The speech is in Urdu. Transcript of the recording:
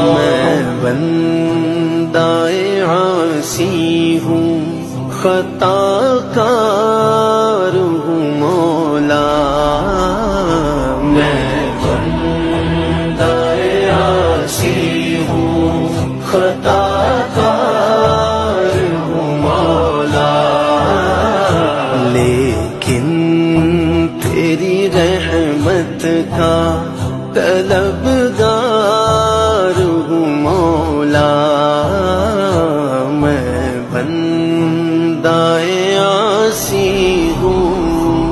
میں بندہ عاصی ہوں، خطا کار ہوں مولا، میں بندہ عاصی ہوں، خطا کار ہوں مولا، لیکن تیری رحمت کا طلب